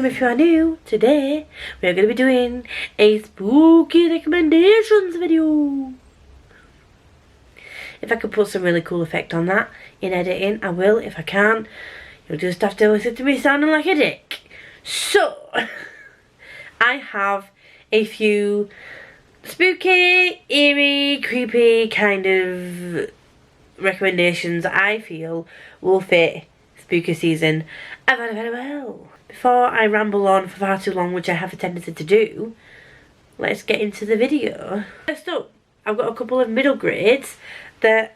welcome if you are new. Today we are going to be doing a spooky recommendations video. If I could put some really cool effect on that in editing, I will. If I can't, you'll just have to listen to me sounding like a dick. So, I have a few spooky, eerie, creepy kind of recommendations that I feel will fit spooky season very, very well. Before I ramble on for far too long, which I have a tendency to do, let's get into the video. First up, I've got a couple of middle grades that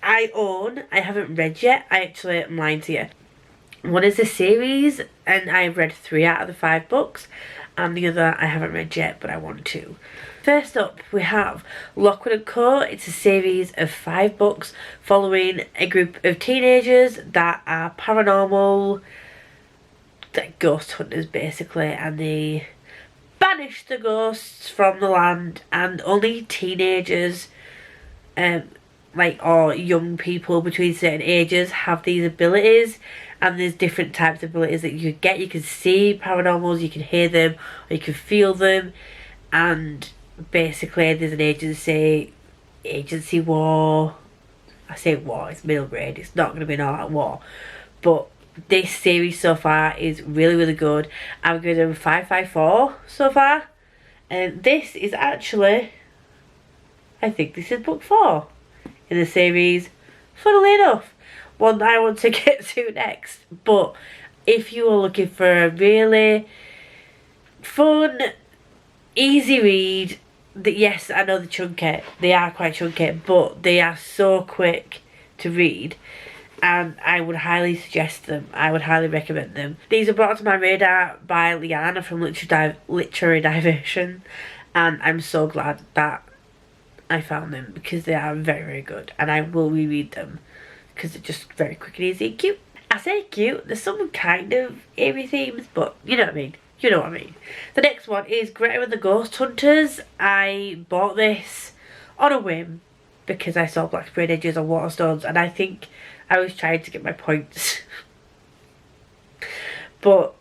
I own. I haven't read yet. I'm lying to you. One is a series, and I've read 3 out of the 5 books, and the other I haven't read yet, but I want to. First up, we have Lockwood and Core. It's a series of 5 books following a group of teenagers that are paranormal, like ghost hunters basically, and they banish the ghosts from the land, and only teenagers or young people between certain ages have these abilities. And there's different types of abilities that you get. You can see paranormals, you can hear them, or you can feel them. And basically there's an agency war. I say war, it's middle grade, it's not going to be an all-out war. But this series so far is really, really good. I'm giving them 5/4 so far. And this is actually, I think this is book 4 in the series, funnily enough. One that I want to get to next. But if you are looking for a really fun, easy read, that, yes, I know they're chunky, they are quite chunky, but they are so quick to read, and I would highly suggest them. I would highly recommend them. These are brought to my radar by Liana from Literary Diversion, and I'm so glad that I found them because they are very, very good, and I will reread them because they're just very quick and easy and cute. I say cute, there's some kind of eerie themes, but you know what I mean. You know what I mean. The next one is Greta and the Ghost Hunters. I bought this on a whim because I saw Black Sprayed Edges on Waterstones, and I think I was trying to get my points. But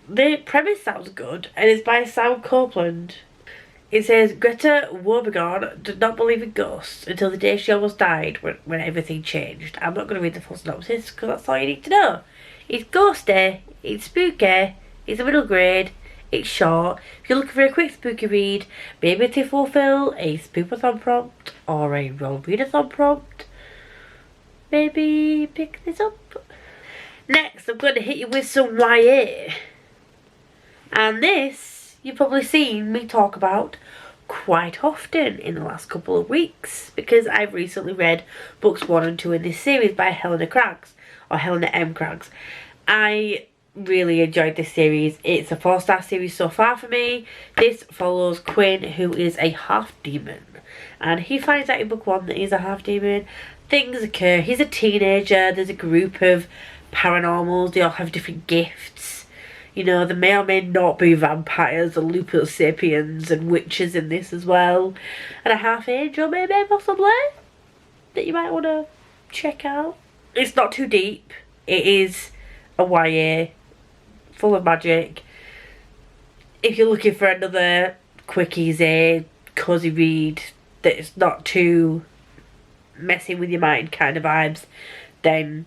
the premise sounds good, and it's by Sam Copeland. It says, Greta Woebegone did not believe in ghosts until the day she almost died when everything changed. I'm not going to read the full synopsis because that's all you need to know. It's ghosty, it's spooky, it's a middle grade, it's short. If you're looking for a quick spooky read, maybe to fulfill a spookathon prompt or a roll readathon prompt, maybe pick this up. Next, I'm going to hit you with some YA. And this you've probably seen me talk about quite often in the last couple of weeks because I've recently read books 1 and 2 in this series by Helena M. Craggs. I really enjoyed this series. It's a 4-star series so far for me. This follows Quinn, who is a half-demon, and he finds out in book 1 that he's a half-demon. Things occur. He's a teenager. There's a group of paranormals. They all have different gifts. You know, there may or may not be vampires and lupus sapiens and witches in this as well. And a half-angel maybe, possibly, that you might want to check out. It's not too deep. It is a YA, full of magic. If you're looking for another quick, easy, cosy read that's not too messing with your mind kind of vibes, then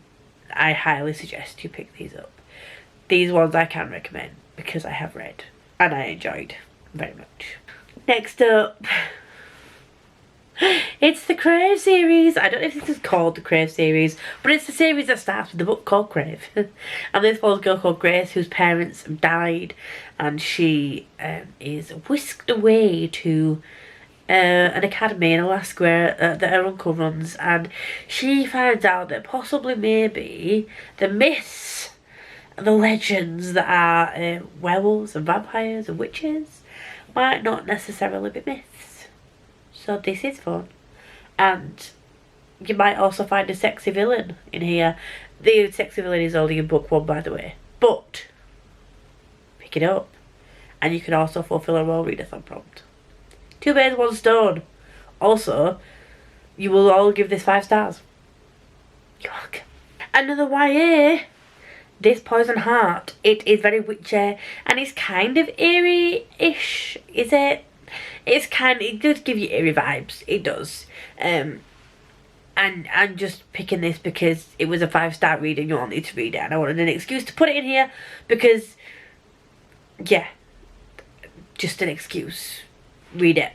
I highly suggest you pick these up. These ones I can recommend because I have read and I enjoyed very much. Next up, it's the Crave series. I don't know if this is called the Crave series, but it's the series that starts with the book called Crave. And this follows a girl called Grace whose parents died, and she is whisked away to an academy in Alaska that her uncle runs, and she finds out that possibly maybe the myths, the legends that are werewolves and vampires and witches might not necessarily be myths. So this is fun. And you might also find a sexy villain in here. The sexy villain is only in book 1, by the way. But pick it up. And you can also fulfill a roll readathon prompt. 2 birds, 1 stone. Also, you will all give this 5 stars. You're welcome. Another YA This Poison Heart, it is very witchy and it's kind of eerie-ish, is it? It does give you eerie vibes, it does. And I'm just picking this because it was a 5-star read and you all need to read it, and I wanted an excuse to put it in here because, yeah, just an excuse. Read it.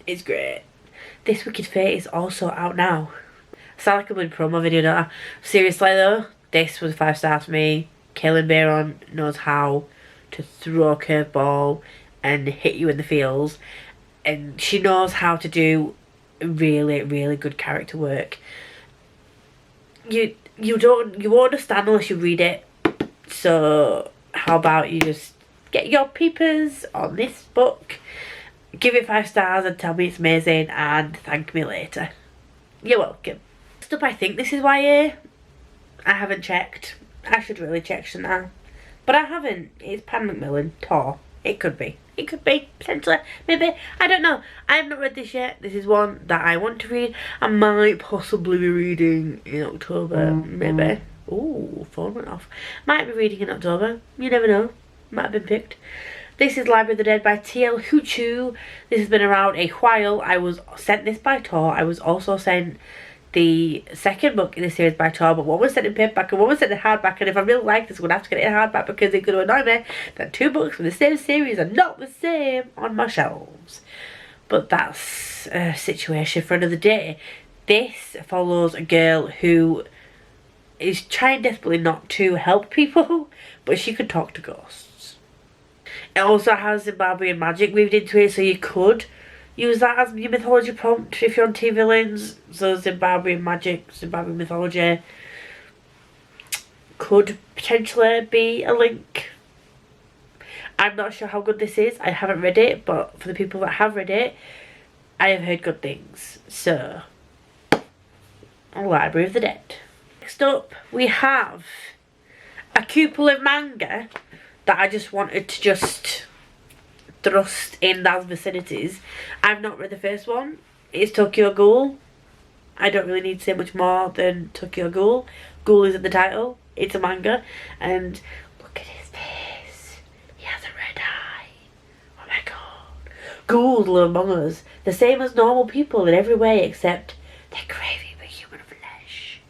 It's great. This Wicked Fate is also out now. I sound like a bloody promo video, don't I? Seriously though, this was a 5-star for me. Kaylin Bayron knows how to throw a curveball and hit you in the feels, and she knows how to do really, really good character work. You won't understand unless you read it. So how about you just get your peepers on this book, give it 5 stars and tell me it's amazing and thank me later. You're welcome. Next up, I think this is YA. I haven't checked. I should really check, shouldn't I? But I haven't. It's Pan Macmillan, Tor. It could be. It could be, potentially. Maybe. I don't know. I have not read this yet. This is one that I want to read. I might possibly be reading in October. Maybe. Ooh, phone went off. Might be reading in October. You never know. Might have been picked. This is Library of the Dead by T.L. Huchu. This has been around a while. I was sent this by Tor. I was also sent the second book in the series by Tor, but one was sent in paperback and one was sent in hardback, and if I really like this, I'm going to have to get it in hardback because it's going to annoy me that 2 books from the same series are not the same on my shelves. But that's a situation for another day. This follows a girl who is trying desperately not to help people, but she can talk to ghosts. It also has Zimbabwean magic weaved into it, so you could use that as your mythology prompt if you're on Teen Villains. So Zimbabwean magic, Zimbabwean mythology could potentially be a link. I'm not sure how good this is. I haven't read it, but for the people that have read it, I have heard good things. So, Library of the Dead. Next up, we have a couple of manga that I just wanted to just thrust in those vicinities. I've not read the first one. It's Tokyo Ghoul. I don't really need to say much more than Tokyo Ghoul. Ghoul is in the title. It's a manga. And look at his face. He has a red eye. Oh my god. Ghouls live among us. The same as normal people in every way except they're craving for human flesh.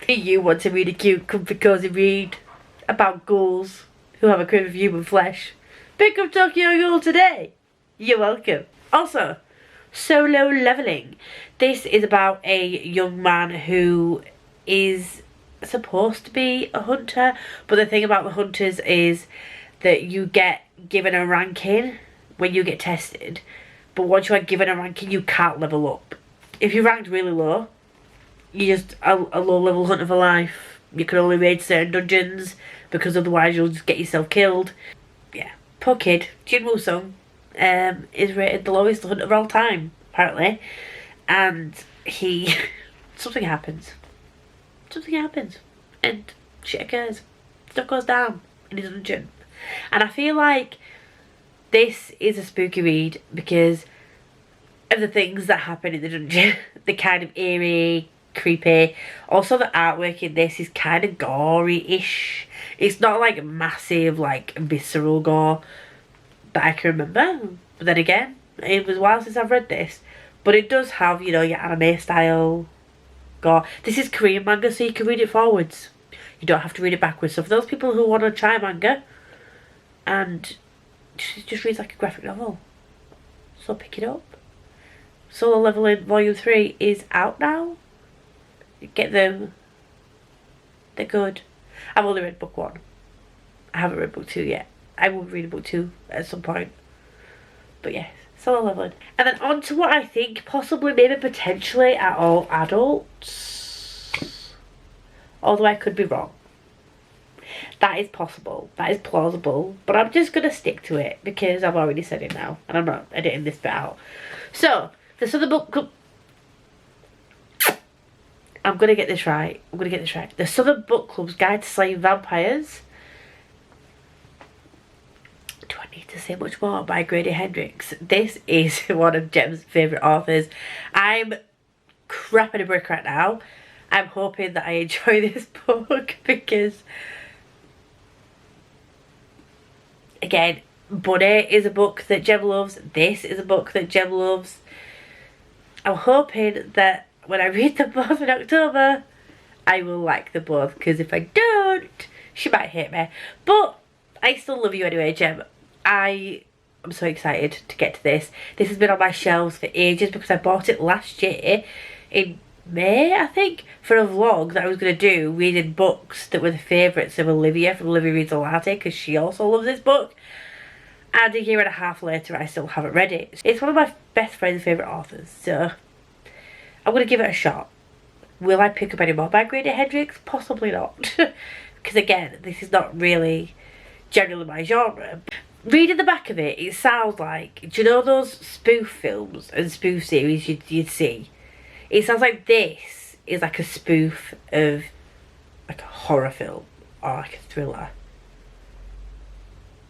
Do you want to read a cute, comfy, cozy read about ghouls who have a craving for human flesh? Pick up Tokyo Ghoul today. You're welcome. Also, Solo Leveling. This is about a young man who is supposed to be a hunter, but the thing about the hunters is that you get given a ranking when you get tested, but once you are given a ranking you can't level up. If you're ranked really low, you're just a low level hunter for life. You can only raid certain dungeons because otherwise you'll just get yourself killed. Yeah. Poor kid, Jin Woo-sung, is rated the lowest hunter of all time, apparently. And he... something happens. Something happens. And shit occurs. Stuff goes down in his dungeon. And I feel like this is a spooky read because of the things that happen in the dungeon. The kind of eerie, creepy. Also the artwork in this is kind of gory-ish. It's not like massive, like visceral gore that I can remember. But then again, it was a while since I've read this. But it does have, you know, your anime style gore. This is Korean manga, so you can read it forwards. You don't have to read it backwards. So for those people who want to try manga and just reads like a graphic novel, so pick it up. Solo Leveling Volume 3 is out now. Get them. They're good. I've only read book 1. I haven't read book 2 yet. I will read book 2 at some point. But yes, Solo Leveling. And then on to what I think possibly, maybe potentially are all adults. Although I could be wrong. That is possible. That is plausible. But I'm just going to stick to it because I've already said it now. And I'm not editing this bit out. So, this other book... I'm going to get this right. I'm going to get this right. The Southern Book Club's Guide to Slaying Vampires. Do I need to say much more? By Grady Hendrix. This is one of Jem's favourite authors. I'm crapping a brick right now. I'm hoping that I enjoy this book because, again, Bunny is a book that Jem loves. This is a book that Jem loves. I'm hoping that when I read them both in October, I will like them both, because if I don't, she might hate me. But I still love you anyway, Jem. I'm so excited to get to this. This has been on my shelves for ages because I bought it last year in May, I think, for a vlog that I was going to do, reading books that were the favourites of Olivia from Olivia Reads a Latte, because she also loves this book. And a year and a half later, I still haven't read it. It's one of my best friend's favourite authors, so I'm going to give it a shot. Will I pick up any more by Grady Hendrix? Possibly not. Because again, this is not really generally my genre. Reading the back of it, it sounds like, do you know those spoof films and spoof series you'd see? It sounds like this is like a spoof of like a horror film or like a thriller.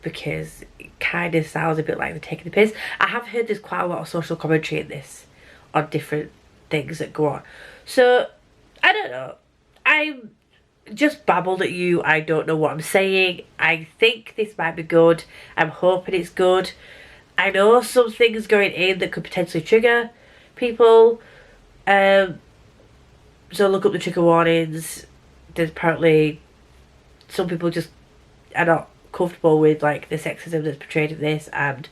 Because it kind of sounds a bit like they're taking the piss. I have heard there's quite a lot of social commentary in this on different things that go on. So, I don't know. I'm just babbled at you. I don't know what I'm saying. I think this might be good. I'm hoping it's good. I know some things going in that could potentially trigger people. So look up the trigger warnings. There's apparently some people just are not comfortable with like the sexism that's portrayed in this, and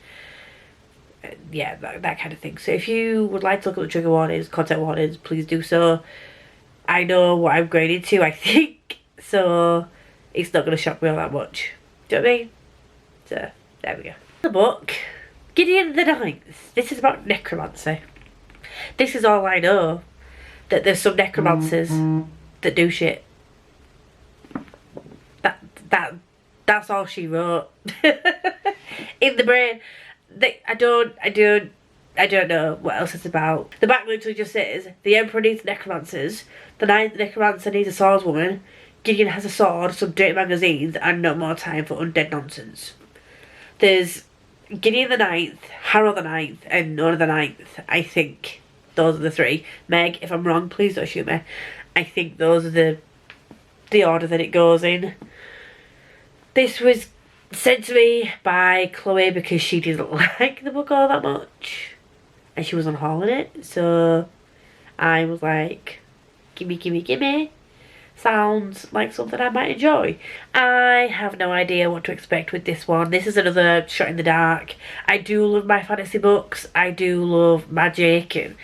yeah, that kind of thing. So if you would like to look at the trigger warnings, content warnings, please do so. I know what I'm going into, I think, so it's not going to shock me all that much. Do you know what I mean? So there we go. The book, Gideon the Ninth. This is about necromancy. This is all I know, that there's some necromancers that do shit. That's all she wrote. In the brain. I don't know what else it's about. The back literally just says, the Emperor needs necromancers, the ninth necromancer needs a swordswoman, Gideon has a sword, some dirty magazines, and no more time for undead nonsense. There's Gideon the Ninth, Harrow the Ninth, and Nona the Ninth. I think those are the three. Meg, if I'm wrong, please don't shoot me. I think those are the order that it goes in. This was sent to me by Chloe because she didn't like the book all that much. And she was on holiday. So I was like, gimme. Sounds like something I might enjoy. I have no idea what to expect with this one. This is another shot in the dark. I do love my fantasy books. I do love magic and,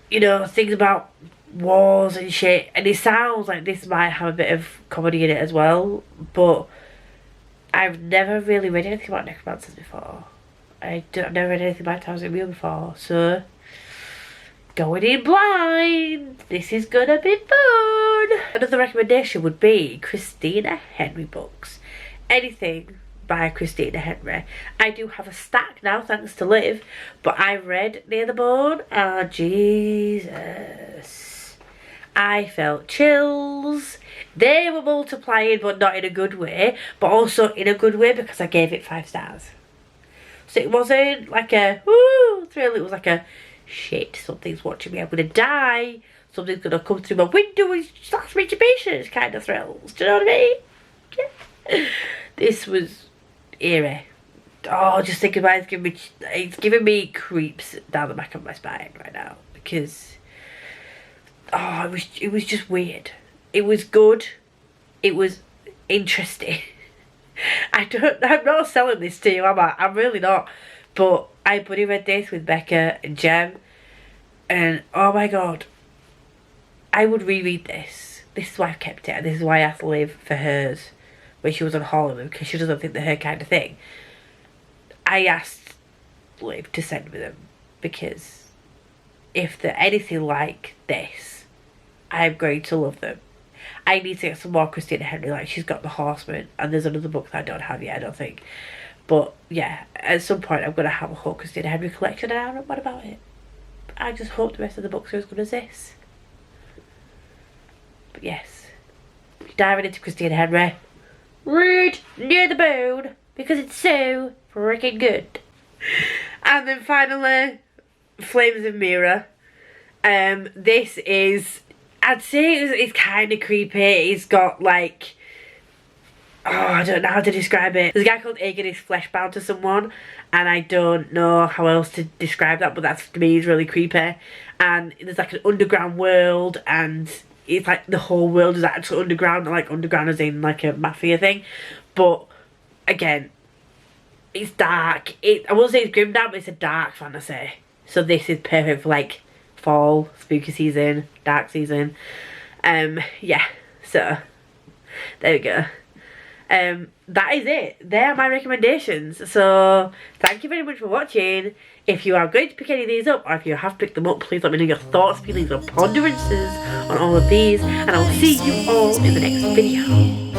you know, things about wars and shit. And it sounds like this might have a bit of comedy in it as well. But I've never really read anything about necromancers before. I've never read anything about Townsend Wheel before. So, going in blind, this is gonna be fun. Another recommendation would be Christina Henry books. Anything by Christina Henry. I do have a stack now, thanks to Liv, but I read Near the Bone. Oh, Jesus. I felt chills. They were multiplying, but not in a good way, but also in a good way because I gave it 5 stars. So it wasn't like a woo thrill, it was like a shit, something's watching me, I'm gonna die, something's gonna come through my window and slash me to pieces kind of thrills. Do you know what I mean? Yeah. This was eerie. Oh, just thinking about it's giving me creeps down the back of my spine right now because it was just weird. It was good. It was interesting. I'm not selling this to you, am I? I'm really not. But I buddy read this with Becca and Jem, and oh my god, I would reread this. This is why I've kept it, and this is why I asked Liv for hers when she was on holiday, because she doesn't think they're her kind of thing. I asked Liv to send me them because if they're anything like this, I'm going to love them. I need to get some more Christina Henry. Like, she's got The Horseman, and there's another book that I don't have yet, I don't think. But yeah, at some point I'm going to have a whole Christina Henry collection, and I don't know what about it. I just hope the rest of the books are as good as this. But yes, diving into Christina Henry, read Near the Bone because it's so freaking good. And then finally, Flames of Mira. This is, I'd say it's kind of creepy. It's got like, oh, I don't know how to describe it. There's a guy called Egan, he's flesh bound to someone, and I don't know how else to describe that, but that's, to me, is really creepy. And there's like an underground world, and it's like the whole world is actually underground, like underground as in like a mafia thing. But again, it's dark. I won't say it's grim dark, but it's a dark fantasy. So this is perfect for like fall, spooky season, dark season. Yeah, so there we go. That is it. They are my recommendations. So thank you very much for watching. If you are going to pick any of these up, or if you have picked them up, please let me know your thoughts, feelings, or ponderances on all of these, and I'll see you all in the next video.